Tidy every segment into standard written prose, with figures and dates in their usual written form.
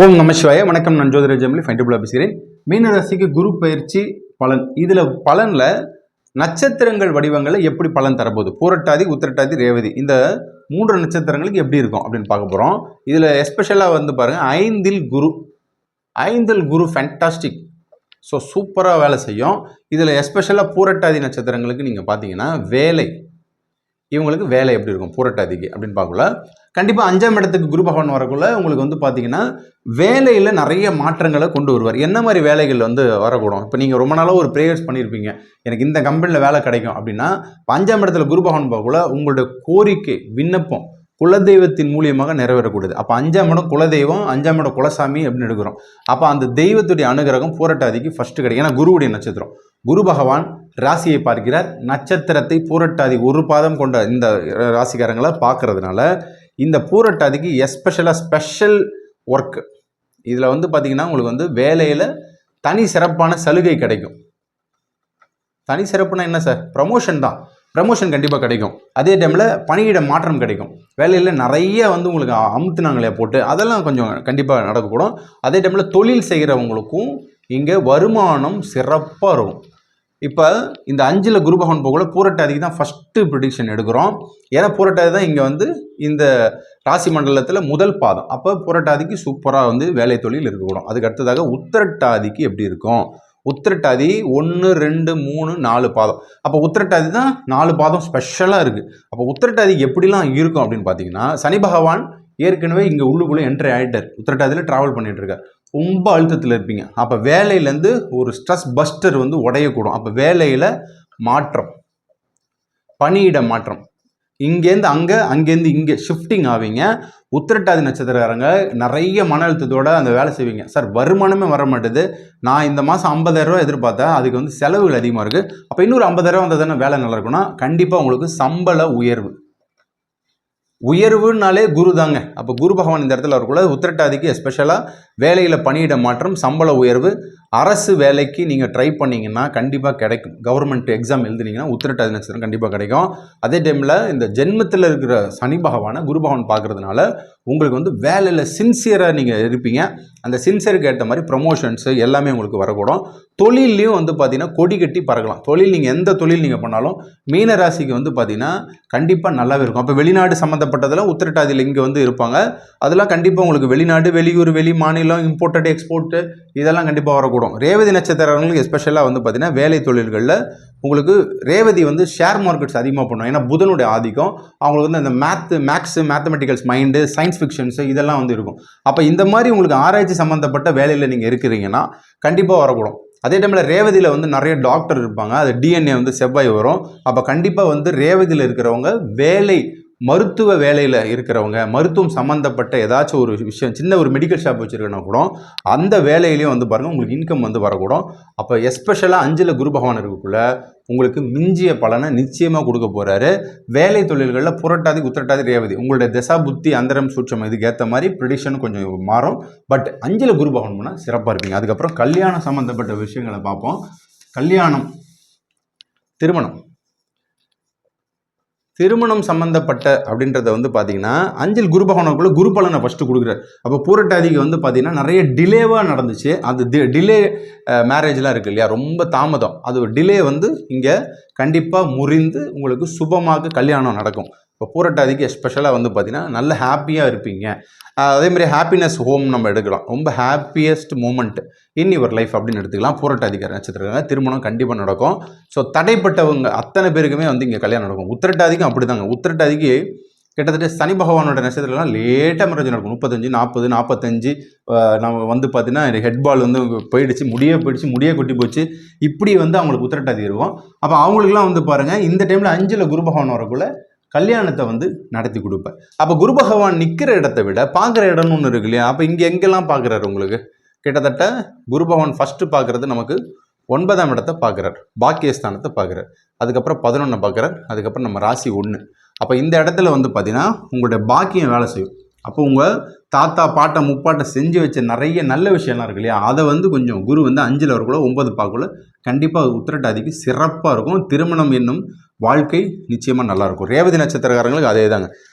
ஓம் நம சிவாய. வணக்கம். நான் ஜோதிட ஜெமிலி ஃபைண்டபுளாக பேசுகிறேன். மீன ராசிக்கு குரு பயிற்சி பலன். இதில் பலனில் நட்சத்திரங்கள் வடிவங்களில் எப்படி பலன் தரப்போகுது, பூரட்டாதி, உத்திரட்டாதி, ரேவதி, இந்த 3 நட்சத்திரங்களுக்கு எப்படி இருக்கும் அப்படின்னு பார்க்க போகிறோம். இதில் எஸ்பெஷலாக பாருங்கள், ஐந்தில் குரு ஃபேண்டாஸ்டிக். ஸோ சூப்பராக வேலை செய்யும். இதில் எஸ்பெஷலாக பூரட்டாதி நட்சத்திரங்களுக்கு நீங்கள் பார்த்தீங்கன்னா இவங்களுக்கு வேலை எப்படி இருக்கும் பூரட்டாதிக்கு அப்படின்னு பார்க்கல. கண்டிப்பாக 5ஆம் இடத்துக்கு குரு பகவான் வரக்குள்ள உங்களுக்கு பார்த்தீங்கன்னா வேலையில் நிறைய மாற்றங்களை கொண்டு வருவார். என்ன மாதிரி வேலைகள் வரக்கூடும்? இப்போ நீங்கள் ரொம்ப நாளாக ஒரு ப்ரேயர்ஸ் பண்ணியிருப்பீங்க, எனக்கு இந்த கம்பெனியில் வேலை கிடைக்கும் அப்படின்னா, 5ஆம் இடத்துல குரு பகவான் பார்க்கக்குள்ள உங்களுடைய கோரிக்கை, விண்ணப்பம் குலதெய்வத்தின் மூலியமாக நிறைவேறக்கூடியது. அப்போ 5ஆம் இடம் குலதெய்வம், 5ஆம் இடம் குலசாமி அப்படின்னு எடுக்கிறோம். அப்போ அந்த தெய்வத்துடைய அனுகிரகம் பூரட்டாதிக்கு ஃபர்ஸ்ட் கிடைக்கும். ஏன்னா குருவுடைய நட்சத்திரம். குரு பகவான் ராசியை பார்க்கிறார். நட்சத்திரத்தை பூரட்டாதி ஒரு பாதம் கொண்ட இந்த ராசிக்காரங்களை பார்க்கறதுனால இந்த பூரட்டாதிக்கு ஸ்பெஷல் ஒர்க். இதில் பார்த்தீங்கன்னா உங்களுக்கு வேலையில் தனி சிறப்பான சலுகை கிடைக்கும். தனி சிறப்புனா என்ன சார்? ப்ரமோஷன் தான். ப்ரமோஷன் கண்டிப்பாக கிடைக்கும். அதே டைமில் பணியிட மாற்றம் கிடைக்கும். வேலையில் நிறைய உங்களுக்கு அமுத்துனாங்களே போட்டு, அதெல்லாம் கொஞ்சம் கண்டிப்பாக நடக்கக்கூடும். அதே டைமில் தொழில் செய்கிறவங்களுக்கும் இங்கே வருமானம் சிறப்பாக இருக்கும். இப்போ இந்த 5ல் குரு பகவான் போகல பூரட்டாதிக்கு தான் ஃபஸ்ட்டு ப்ரிடிக்ஷன் எடுக்கிறோம். ஏன்னா பூரட்டாதி தான் இங்கே இந்த ராசி மண்டலத்தில் முதல் பாதம். அப்போ பூரட்டாதிக்கு சூப்பராக வேலை தொழில் இருக்கக்கூடும். அதுக்கு அடுத்ததாக உத்திரட்டாதிக்கு எப்படி இருக்கும்? உத்திரட்டாதி 1, 2, 3, 4 பாதம். அப்போ உத்திரட்டாதி தான் 4 பாதம் ஸ்பெஷலாக இருக்குது. அப்போ உத்திரட்டாதி எப்படிலாம் இருக்கும் அப்படின்னு பார்த்தீங்கன்னா, சனி பகவான் ஏற்கனவே இங்கே உள்ளுக்குள்ளே என்ட்ரி ஆகிட்டார். உத்திரட்டாதியில் ட்ராவல் பண்ணிட்டு இருக்கார். ரொம்ப அழுத்தத்தில் இருப்பீங்க. அப்போ வேலையிலேருந்து ஒரு ஸ்ட்ரெஸ் பஸ்டர் உடையக்கூடும். அப்போ வேலையில் மாற்றம், பணியிட மாற்றம், இங்கேருந்து அங்கே, அங்கேருந்து இங்கே ஷிஃப்டிங் ஆவீங்க. உத்திரட்டாதி நட்சத்திரக்காரங்க நிறைய மன அழுத்தத்தோடு அந்த வேலை செய்வீங்க. சார் வருமானமே வர மாட்டேது, நான் இந்த மாதம் 50,000 ரூபா எதிர்பார்த்தேன், அதுக்கு செலவுகள் அதிகமாக இருக்குது, அப்போ இன்னொரு 50,000 ரூபா வந்தால் தானே வேலை நல்லா இருக்குன்னா, கண்டிப்பாக உங்களுக்கு சம்பள உயர்வுனாலே குரு தாங்க. அப்போ குரு பகவான் இந்த இடத்துல வரக்கூட உத்திரட்டாதிக்கு எஸ்பெஷலாக வேலையில் பணியிட மாற்றம், சம்பள உயர்வு, அரசு வேலைக்கு நீங்கள் ட்ரை பண்ணிங்கன்னா கண்டிப்பாக கிடைக்கும். கவர்மெண்ட் எக்ஸாம் எழுதுனீங்கன்னா உத்திரட்டாதி நட்சத்திரம் கண்டிப்பாக கிடைக்கும். அதே டைமில் இந்த ஜென்மத்தில் இருக்கிற சனி பகவானை குரு பகவான் பார்க்குறதுனால உங்களுக்கு வேலையில் சின்சியராக நீங்கள் இருப்பீங்க. அந்த சின்சியருக்கு ஏற்ற மாதிரி ப்ரொமோஷன்ஸு எல்லாமே உங்களுக்கு வரக்கூடும். தொழிலையும் பார்த்தீங்கன்னா கொடி கட்டி பறக்கலாம். தொழில் நீங்கள் எந்த தொழில் நீங்கள் பண்ணாலும் மீன ராசிக்கு பார்த்தீங்கன்னா கண்டிப்பாக நல்லாவே இருக்கும். அப்போ வெளிநாடு சம்மந்தப்பட்டதெல்லாம் உத்திரட்டாதியில் இங்கே இருப்பாங்க. அதெல்லாம் கண்டிப்பாக உங்களுக்கு வெளிநாடு, வெளியூர், வெளி மாநிலம், இம்போர்ட்டட், எக்ஸ்போர்ட்டு, இதெல்லாம் கண்டிப்பாக வரக்கூடும். ரேவதி நட்சத்திரங்களுக்கு எஸ்பெஷலாக பார்த்தீங்கன்னா வேலை தொழில்களில் உங்களுக்கு ரேவதி ஷேர் மார்க்கெட்ஸ் அதிகமாக பண்ணுவோம். ஏன்னா புதனுடைய ஆதிக்கம் அவங்களுக்கு அந்த மேத்தமெட்டிக்கல்ஸ் மைண்டு, சயின்ஸ் ஃபிக்ஷன்ஸு இதெல்லாம் இருக்கும். அப்போ இந்த மாதிரி உங்களுக்கு ஆராய்ச்சி சம்மந்தப்பட்ட வேலையில் நீங்கள் இருக்கிறீங்கன்னா கண்டிப்பாக வரக்கூடும். அதே டைமில் ரேவதியில் நிறைய டாக்டர் இருப்பாங்க. அது டிஎன்ஏ செவ்வாய் வரும். அப்போ கண்டிப்பாக ரேவதியில் இருக்கிறவங்க மருத்துவ வேலையில் இருக்கிறவங்க, மருத்துவம் சம்மந்தப்பட்ட ஏதாச்சும் ஒரு விஷயம், சின்ன ஒரு மெடிக்கல் ஷாப் வச்சுருக்கனா கூட அந்த வேலையிலையும் பாருங்கள் உங்களுக்கு இன்கம் வரக்கூடும். அப்போ எஸ்பெஷலாக 5ல் குரு பகவான் இருக்கக்குள்ள உங்களுக்கு மிஞ்சிய பலனை நிச்சயமாக கொடுக்க போகிறாரு. வேலை தொழில்களில் புரட்டாதி, உத்திரட்டாதி, ரேவதி உங்களுடைய தசா புத்தி அந்தரம் சூட்சம் இதுக்கு ஏற்ற மாதிரி ப்ரிடிக்ஷன் கொஞ்சம் மாறும். பட் 5ல் குரு பகவான் போனால் சிறப்பாக இருப்பீங்க. அதுக்கப்புறம் கல்யாணம் சம்மந்தப்பட்ட விஷயங்களை பார்ப்போம். கல்யாணம், திருமணம் சம்மந்தப்பட்ட அப்படின்றத பார்த்தீங்கன்னா 5ல் குரு பகவானுக்குள்ள குரு பலனை ஃபஸ்ட்டு கொடுக்குறாரு. அப்போ பூரட்டாதிக்கு பார்த்தீங்கன்னா நிறைய டிலேவாக நடந்துச்சு. அது டிலே மேரேஜ்லாம் இருக்குது இல்லையா, ரொம்ப தாமதம், அது டிலே இங்கே கண்டிப்பாக முறிந்து உங்களுக்கு சுபமாக கல்யாணம் நடக்கும். இப்போ பூரட்டாதிக்கு எஸ்பெஷலாக பார்த்தீங்கன்னா நல்ல ஹாப்பியாக இருப்பீங்க. அதேமாதிரி ஹாப்பினஸ் ஹோம் நம்ம எடுக்கலாம். ரொம்ப happiest moment in your life அப்படின்னு எடுத்துக்கலாம். பூரட்டாதிக்கார நட்சத்திரம் திருமணம் கண்டிப்பாக நடக்கும். ஸோ தடைப்பட்டவங்க அத்தனை பேருக்குமே இங்கே கல்யாணம் நடக்கும். உத்திரட்டாதிக்கும் அப்படி தாங்க. உத்திரட்டாதிக்கு கிட்டத்தட்ட சனி பகவானோட நட்சத்திரம்லாம் லேட்டாக மேரேஜ் நடக்கும். 35, 40, 45 நம்ம பார்த்தீங்கன்னா ஹெட் பால் போயிடுச்சு, முடிய கொட்டி போச்சு, இப்படி அவங்களுக்கு உத்திரட்டாதி இருக்கும். அப்போ அவங்களுக்குலாம் பாருங்கள், இந்த டைமில் 5ல் குரு பகவான் வரக்குள்ள கல்யாணத்தை நடத்தி கொடுப்பேன். அப்போ குரு பகவான் நிற்கிற இடத்த விட பார்க்குற இடம்னு ஒன்று இருக்கு இல்லையா. அப்போ இங்கே எங்கெல்லாம் பார்க்குறாரு உங்களுக்கு? கிட்டத்தட்ட குரு பகவான் ஃபஸ்ட்டு பார்க்குறது நமக்கு 9ஆம் இடத்தை பார்க்குறார், பாக்கியஸ்தானத்தை பார்க்குறார், அதுக்கப்புறம் 11 பார்க்குறார், அதுக்கப்புறம் நம்ம ராசி 1. அப்போ இந்த இடத்துல பார்த்தீங்கன்னா உங்களுடைய பாக்கியம் வேலை செய்யும். அப்போ உங்கள் தாத்தா, பாட்டை, முப்பாட்டை செஞ்சு வச்ச நிறைய நல்ல விஷயம்லாம் இருக்கு இல்லையா, அதை கொஞ்சம் குரு 5ல் வரக்குள்ள 9 பார்க்கக்குள்ள கண்டிப்பாக உத்திரட்டாதிக்கு சிறப்பாக இருக்கும். திருமணம் என்னும் வாழ்க்கை நிச்சயமாக நல்லாயிருக்கும். ரேவதி நட்சத்திரக்காரங்களுக்கு அதே தாங்க.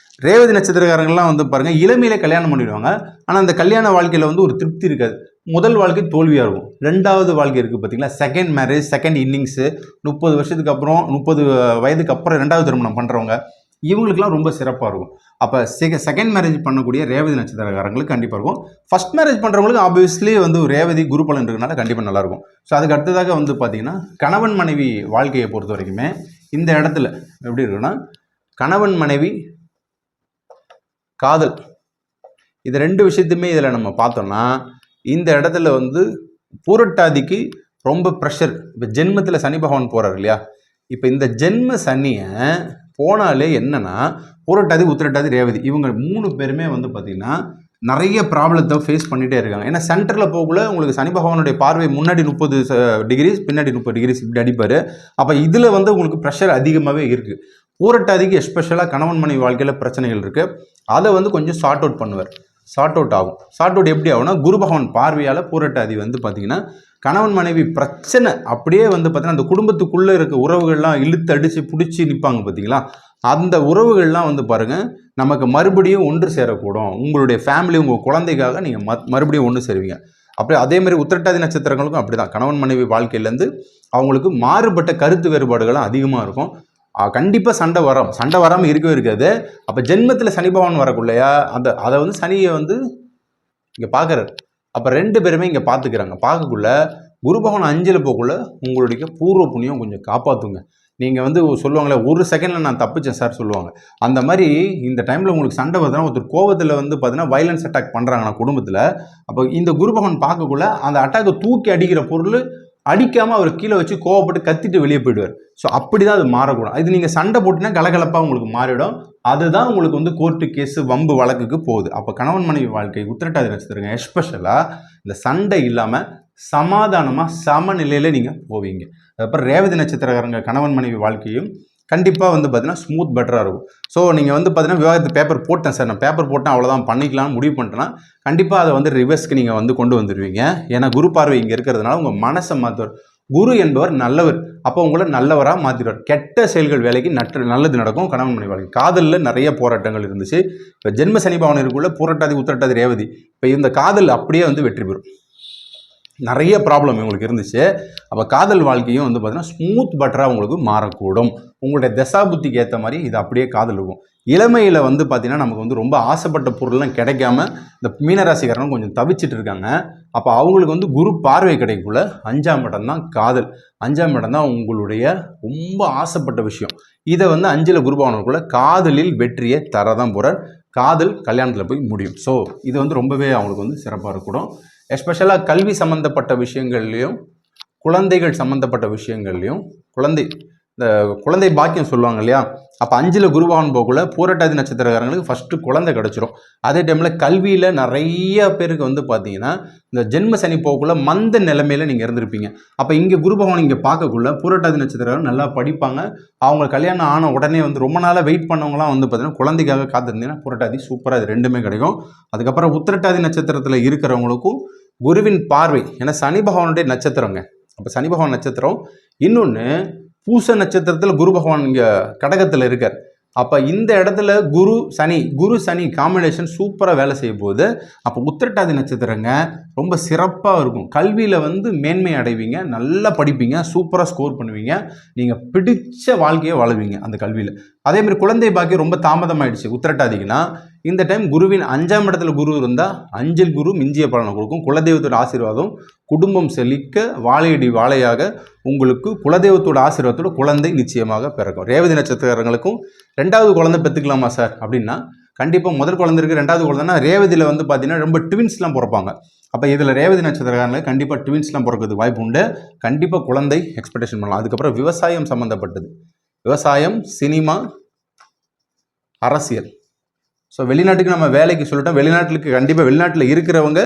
ரேவதி நட்சத்திரக்காரங்கள்லாம் வந்து பாருங்கள் இளமையிலே கல்யாணம் பண்ணிடுவாங்க. ஆனால் அந்த கல்யாண வாழ்க்கையில் வந்து ஒரு திருப்தி இருக்காது. முதல் வாழ்க்கை தோல்வியாக இருக்கும். 2வது வாழ்க்கை இருக்குது பார்த்தீங்களா, செகண்ட் மேரேஜ், செகண்ட் இன்னிங்ஸு, 30 வருஷத்துக்கு அப்புறம் 30 வயதுக்கு அப்புறம் 2வது திருமணம் பண்ணுறவங்க, இவங்களுக்குலாம் ரொம்ப சிறப்பாக இருக்கும். அப்போ செகண்ட் மேரேஜ் பண்ணக்கூடிய ரேவதி நட்சத்திரக்காரங்களுக்கு கண்டிப்பாக இருக்கும். ஃபர்ஸ்ட் மேரேஜ் பண்ணுறவங்களுக்கு ஆப்வியஸ்லி வந்து ரேவதி குரு பலன் இருக்கிறதுனால கண்டிப்பாக நல்லாயிருக்கும். ஸோ அதுக்கு அடுத்ததாக வந்து பார்த்தீங்கன்னா கணவன் மனைவி வாழ்க்கையை பொறுத்த வரைக்குமே இந்த இடத்துல எப்படி இருக்குன்னா, கணவன் மனைவி காதல், இது 2 விஷயத்தையுமே இதில் நம்ம பார்த்தோம்னா இந்த இடத்துல வந்து பூரட்டாதிக்கு ரொம்ப ப்ரெஷர். இப்போ ஜென்மத்தில் சனி பகவான் போகிறார் இல்லையா, இப்போ இந்த ஜென்ம சனியை போனாலே என்னன்னா பூரட்டாதி, உத்திரட்டாதி, ரேவதி இவங்க 3 பேருமே வந்து பார்த்திங்கன்னா நிறைய ப்ராப்ளத்தை ஃபேஸ் பண்ணிகிட்டே இருக்காங்க. ஏன்னா சென்டரில் போகக்குள்ள உங்களுக்கு சனி பகவானுடைய பார்வை முன்னாடி 30 டிகிரிஸ், பின்னாடி 30 டிகிரிஸ் இப்படி அடிப்பார். அப்போ இதில் வந்து உங்களுக்கு ப்ரெஷர் அதிகமாகவே இருக்குது. பூரட்டாதிக்கு எஸ்பெஷலாக கணவன் மனைவி வாழ்க்கையில் பிரச்சனைகள் இருக்குது. அதை வந்து கொஞ்சம் சார்ட் அவுட் பண்ணுவார். சார்ட் அவுட் ஆகும். சார்ட் அவுட் எப்படி ஆகும்னா, குரு பகவான் பார்வையால் பூரட்டாதி வந்து பார்த்திங்கன்னா கணவன் மனைவி பிரச்சனை அப்படியே வந்து பார்த்திங்கன்னா அந்த குடும்பத்துக்குள்ளே இருக்க உறவுகள்லாம் இழுத்து அடித்து பிடிச்சி நிற்பாங்க பார்த்தீங்களா, அந்த உறவுகள்லாம் வந்து பாருங்கள் நமக்கு மறுபடியும் ஒன்று சேரக்கூடும். உங்களுடைய ஃபேமிலி, உங்கள் குழந்தைக்காக நீங்கள் மறுபடியும் ஒன்று சேருவீங்க. அப்படியே அதேமாதிரி உத்திரட்டாதி நட்சத்திரங்களுக்கும் அப்படி தான். கணவன் மனைவி வாழ்க்கையிலேருந்து அவங்களுக்கு மாறுபட்ட கருத்து வேறுபாடுகளும் அதிகமாக இருக்கும். கண்டிப்பாக சண்டை வராமல் இருக்கவே இருக்காது. அப்போ ஜென்மத்தில் சனி பகவான் வரக்குள்ளையா அதை வந்து சனியை வந்து இங்கே பார்க்குறாரு. அப்போ 2 பேருமே இங்கே பார்த்துக்கிறாங்க. பார்க்கக்குள்ள குரு பகவான் 5ல் போக்குள்ள உங்களுடைய பூர்வ புண்ணியம் கொஞ்சம் காப்பாற்றுங்க. நீங்கள் வந்து சொல்லுவாங்களே, 1 செகண்டில் நான் தப்பிச்சேன் சார் சொல்லுவாங்க. அந்த மாதிரி இந்த டைமில் உங்களுக்கு சண்டை வருதுன்னா, ஒருத்தர் கோவத்தில் வந்து பார்த்தீங்கன்னா வைலன்ஸ் அட்டாக் பண்ணுறாங்கன்னா குடும்பத்தில், அப்போ இந்த குரு பகவான் பார்க்கக்குள்ள அந்த அட்டாக்கை தூக்கி அடிக்கிற பொருள் அடிக்காமல் அவர் கீழே வச்சு கோவப்பட்டு கத்திட்டு வெளியே போயிடுவார். ஸோ அப்படி தான் அது மாறக்கூடும். இது நீங்கள் சண்டை போட்டிங்கன்னா கலகலப்பாக உங்களுக்கு மாறிடும். அதுதான் உங்களுக்கு வந்து கோர்ட்டு கேஸு வம்பு வழக்குக்கு போகுது. அப்போ கணவன் மனைவி வாழ்க்கை உத்திரட்டாதி நட்சத்திரங்க எஸ்பெஷலாக இந்த சண்டை இல்லாமல் சமாதானமாக சமநிலையில் நீங்கள் போவீங்க. அதுக்கப்புறம் ரேவதி நட்சத்திரக்காரங்க கணவன் மனைவி வாழ்க்கையும் கண்டிப்பாக வந்து பார்த்தீங்கன்னா ஸ்மூத் பெட்டராக இருக்கும். ஸோ நீங்கள் வந்து பார்த்தீங்கன்னா விவாகரத்து பேப்பர் போட்டேன் சார், நான் பேப்பர் போட்டேன் அவ்வளோதான் பண்ணிக்கலாம்னு முடிவு பண்ணிட்டேன்னா கண்டிப்பாக அதை வந்து ரிவர்ஸ்க்கு நீங்கள் வந்து கொண்டு வந்துடுவீங்க. ஏன்னா குரு பார்வை இங்கே இருக்கிறதுனால உங்கள் மனசை மாற்றுவார். குரு என்பவர் நல்லவர். அப்போ உங்களை நல்லவராக மாற்றிடுவார். கெட்ட செயல்கள் வேலைக்கு நல்லது நடக்கும். கணவன் மனைவி வாழ்க்கை காதலில் நிறைய போராட்டங்கள் இருந்துச்சு. இப்போ ஜென்ம சனி பகவான் இருக்குள்ள பூரட்டாதி, உத்திரட்டாதி, ரேவதி இப்போ இந்த காதல் அப்படியே வந்து வெற்றி பெறும். நிறைய ப்ராப்ளம் உங்களுக்கு இருந்துச்சு. அப்போ காதல் வாழ்க்கையும் வந்து பார்த்தீங்கன்னா ஸ்மூத் பட்டராக உங்களுக்கு மாறக்கூடும். உங்களுடைய தசா புத்திக்கு ஏற்ற மாதிரி இது அப்படியே காதல் இருக்கும். இளமையில் வந்து பார்த்திங்கன்னா நமக்கு வந்து ரொம்ப ஆசைப்பட்ட பொருள்லாம் கிடைக்காம இந்த மீனராசிக்காரங்க கொஞ்சம் தவிச்சிட்டு இருக்காங்க. அப்போ அவங்களுக்கு வந்து குரு பார்வை கிடைக்குள்ள 5ஆம் இடம் தான் காதல். 5ஆம் இடம் தான் உங்களுடைய ரொம்ப ஆசைப்பட்ட விஷயம். இதை வந்து 5ல் குரு பகவானுக்குள்ள காதலில் வெற்றியை தரதான் போகிறார். காதல் கல்யாணத்தில் போய் முடியும். ஸோ இது வந்து ரொம்பவே அவங்களுக்கு வந்து சிறப்பாக இருக்கணும். எஸ்பெஷலாக கல்வி சம்மந்தப்பட்ட விஷயங்கள்லையும் குழந்தைகள் சம்மந்தப்பட்ட விஷயங்கள்லையும் இந்த குழந்தை பாக்கியம் சொல்லுவாங்க இல்லையா, அப்போ 5ல் குரு பகவான் போகக்குள்ள பூரட்டாதி நட்சத்திரக்காரங்களுக்கு ஃபஸ்ட்டு குழந்தை கிடச்சிரும். அதே டைமில் கல்வியில் நிறைய பேருக்கு வந்து பார்த்தீங்கன்னா இந்த ஜென்ம சனி போகக்குள்ள மந்த நிலைமையில் நீங்கள் இருந்திருப்பீங்க. அப்போ இங்கே குரு பகவான் இங்கே பார்க்கக்குள்ள பூரட்டாதி நட்சத்திரக்காரங்க நல்லா படிப்பாங்க. அவங்க கல்யாணம் ஆன உடனே வந்து ரொம்ப நாளாக வெயிட் பண்ணவங்களாம் வந்து பார்த்தீங்கன்னா குழந்தைக்காக காத்திருந்தீங்கன்னா பூரட்டாதி சூப்பராக இது 2மே கிடைக்கும். அதுக்கப்புறம் உத்திரட்டாதி நட்சத்திரத்தில் இருக்கிறவங்களுக்கும் குருவின் பார்வை, ஏன்னா சனி பகவானுடைய நட்சத்திரங்க. அப்போ சனி பகவான் நட்சத்திரம். இன்னொன்று பூச நட்சத்திரத்தில் குரு பகவான் இங்கே கடகத்தில் இருக்கார். அப்போ இந்த இடத்துல குரு சனி காம்பினேஷன் சூப்பராக வேலை செய்ய போகுது. அப்போ உத்திரட்டாதி நட்சத்திரங்க ரொம்ப சிறப்பாக இருக்கும். கல்வியில் வந்து மேன்மை அடைவீங்க, நல்லா படிப்பீங்க, சூப்பராக ஸ்கோர் பண்ணுவீங்க, நீங்கள் பிடிச்ச வாழ்க்கையை வாழுவீங்க அந்த கல்வியில். அதேமாதிரி குழந்தை பாக்கியம் ரொம்ப தாமதமாயிடுச்சு உத்திரட்டாதிக்குன்னா இந்த டைம் குருவின் 5ஆம் இடத்துல குரு இருந்தால் 5ல் குரு மிஞ்சிய பலனை கொடுக்கும். குலதெய்வத்தோட ஆசீர்வாதம், குடும்பம் செழிக்க வாழையடி வாழையாக உங்களுக்கு குலதெய்வத்தோட ஆசீர்வாதத்தோட குழந்தை நிச்சயமாக பிறக்கும். ரேவதி நட்சத்திரங்களுக்கும் 2வது குழந்தை பெற்றுக்கலாமா சார் அப்படின்னா கண்டிப்பாக முதல் குழந்தை இருக்குது, 2வது குழந்தைன்னா ரேவதியில் வந்து பார்த்தீங்கன்னா ரொம்ப ட்வின்ஸ்லாம் பிறப்பாங்க. அப்போ இதில் ரேவதி நட்சத்திரக்காரங்களுக்கு கண்டிப்பாக ட்வின்ஸ்லாம் பிறக்கிறதுக்கு வாய்ப்பு உண்டு. கண்டிப்பாக குழந்தை எக்ஸ்பெக்டேஷன் பண்ணலாம். அதுக்கப்புறம் விவசாயம் சம்மந்தப்பட்டது, விவசாயம், சினிமா, அரசியல். ஸோ வெளிநாட்டுக்கு நம்ம வேலைக்கு சொல்லிட்டோம். வெளிநாட்டில் இருக்கிறவங்க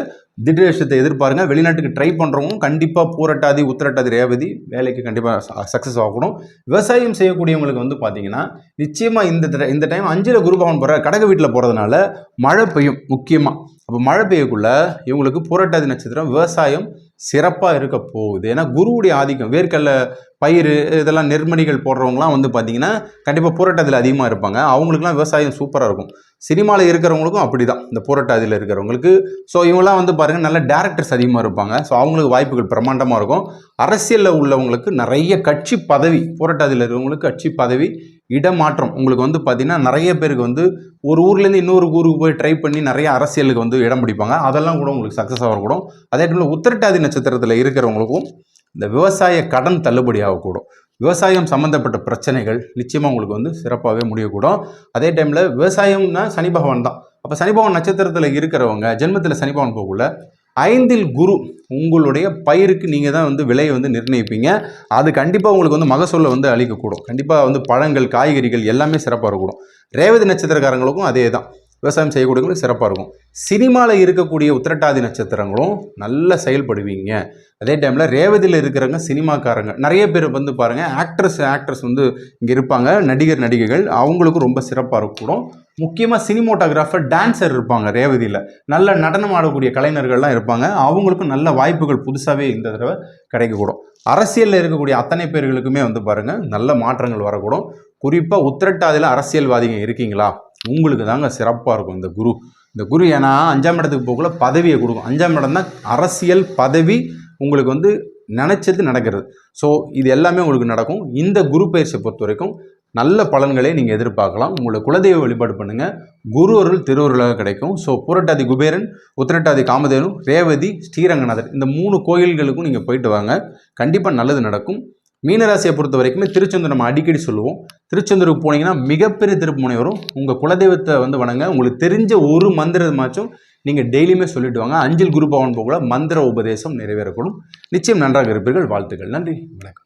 திடீர் விஷயத்தை எதிர்பாருங்க. வெளிநாட்டுக்கு ட்ரை பண்ணுறவங்க கண்டிப்பாக பூரட்டாதி, உத்திரட்டாதி, ரேவதி வேலைக்கு கண்டிப்பாக சக்ஸஸ் ஆகணும். விவசாயம் செய்யக்கூடியவங்களுக்கு வந்து பார்த்தீங்கன்னா நிச்சயமாக இந்த டைம் 5ல் குரு பகவான் போகிற கடக வீட்டில் போகிறதுனால மழை பெய்யும். முக்கியமாக அப்போ மழை பெய்யக்குள்ள இவங்களுக்கு புரட்டாதி நட்சத்திரம் விவசாயம் சிறப்பாக இருக்க போகுது. ஏன்னா குருவுடைய ஆதிக்கம், வேர்க்கடல பயிர் இதெல்லாம் நெற்மணிகள் போடுறவங்களாம் வந்து பார்த்தீங்கன்னா கண்டிப்பாக புரட்டாதியில் அதிகமாக இருப்பாங்க. அவங்களுக்குலாம் விவசாயம் சூப்பராக இருக்கும். சினிமாவில் இருக்கிறவங்களுக்கும் அப்படி தான், இந்த புரட்டாதியில் இருக்கிறவங்களுக்கு. ஸோ இவங்களாம் வந்து பாருங்கள் நல்ல டேரக்டர்ஸ் அதிகமாக இருப்பாங்க. ஸோ அவங்களுக்கு வாய்ப்புகள் பிரம்மாண்டமாக இருக்கும். அரசியலில் உள்ளவங்களுக்கு நிறைய கட்சி பதவி, புரட்டாதியில் இருக்கிறவங்களுக்கு கட்சி பதவி, இடமாற்றம் உங்களுக்கு வந்து பார்த்தீங்கன்னா நிறைய பேருக்கு வந்து ஒரு ஊர்லேருந்து இன்னொரு ஊருக்கு போய் ட்ரை பண்ணி நிறைய அரசியலுக்கு வந்து இடம் பிடிப்பாங்க. அதெல்லாம் கூட உங்களுக்கு சக்ஸஸ் ஆகக்கூடும். அதே டைமில் உத்திரட்டாதி நட்சத்திரத்தில் இருக்கிறவங்களுக்கும் இந்த விவசாய கடன் தள்ளுபடி ஆகக்கூடும். விவசாயம் சம்மந்தப்பட்ட பிரச்சனைகள் நிச்சயமாக உங்களுக்கு வந்து சிறப்பாகவே முடியக்கூடும். அதே டைமில் விவசாயம்னா சனி பகவான் தான். அப்போ சனி பகவான் நட்சத்திரத்தில் இருக்கிறவங்க ஜென்மத்தில் சனி பகவான் போகக்குள்ள 5ல் குரு உங்களுடைய பயிருக்கு நீங்கள் தான் வந்து விலையை வந்து நிர்ணயிப்பீங்க. அது கண்டிப்பாக உங்களுக்கு வந்து மகசூலை வந்து அளிக்கக்கூடும். கண்டிப்பாக வந்து பழங்கள் காய்கறிகள் எல்லாமே சிறப்பாக இருக்கக்கூடும். ரேவதி நட்சத்திரக்காரங்களுக்கும் அதே தான், விவசாயம் செய்யக்கூடியவங்களுக்கு சிறப்பாக இருக்கும். சினிமாவில் இருக்கக்கூடிய உத்திரட்டாதி நட்சத்திரங்களும் நல்லா செயல்படுவீங்க. அதே டைமில் ரேவதியில் இருக்கிறவங்க சினிமாக்காரங்க நிறைய பேர் வந்து பாருங்கள் ஆக்ட்ரஸ் வந்து இங்கே இருப்பாங்க, நடிகர் நடிகைகள், அவங்களுக்கும் ரொம்ப சிறப்பாக இருக்கக்கூடும். முக்கியமாக சினிமோட்டோகிராஃபர் டான்ஸர் இருப்பாங்க ரேவதியில், நல்ல நடனம் ஆடக்கூடிய கலைஞர்கள்லாம் இருப்பாங்க. அவங்களுக்கும் நல்ல வாய்ப்புகள் புதுசாகவே இந்த தடவை கிடைக்கக்கூடும். அரசியலில் இருக்கக்கூடிய அத்தனை பேர்களுக்குமே வந்து பாருங்கள் நல்ல மாற்றங்கள் வரக்கூடும். குறிப்பாக உத்திரட்டாதியில் அரசியல்வாதிங்க இருக்கீங்களா, உங்களுக்கு தாங்க சிறப்பாக இருக்கும் இந்த குரு. ஏன்னா 5ஆம் இடத்துக்கு போகல பதவியை கொடுக்கும். 5ஆம் இடம் தான் அரசியல் பதவி, உங்களுக்கு வந்து நினச்சது நடக்கிறது. ஸோ இது எல்லாமே உங்களுக்கு நடக்கும். இந்த குரு பயிற்சியை பொறுத்த வரைக்கும் நல்ல பலன்களை நீங்கள் எதிர்பார்க்கலாம். உங்களோட குலதெய்வ வழிபாடு பண்ணுங்கள், குரு அருள் திருவருளாக கிடைக்கும். ஸோ புரட்டாதி குபேரன், உத்திரட்டாதி காமதேனு, ரேவதி, ஸ்ரீரங்கநாதர் இந்த 3 கோயில்களுக்கும் நீங்கள் போயிட்டு வாங்க, கண்டிப்பாக நல்லது நடக்கும். மீனராசியை பொறுத்த வரைக்குமே திருச்செந்தூர் நம்ம அடிக்கடி சொல்லுவோம். திருச்செந்தூருக்கு போனீங்கன்னா மிகப்பெரிய திருப்புமுனை வரும். உங்கள் குலதெய்வத்தை வந்து வணங்க. உங்களுக்கு தெரிஞ்ச ஒரு மந்திரமாச்சும் நீங்கள் டெய்லியுமே சொல்லிட்டு வாங்க. 5ல் குரு பவன் போகல மந்திர உபதேசம் நிறைவேறக்கூடும். நிச்சயம் நன்றாக இருப்பீர்கள். வாழ்த்துக்கள். நன்றி, வணக்கம்.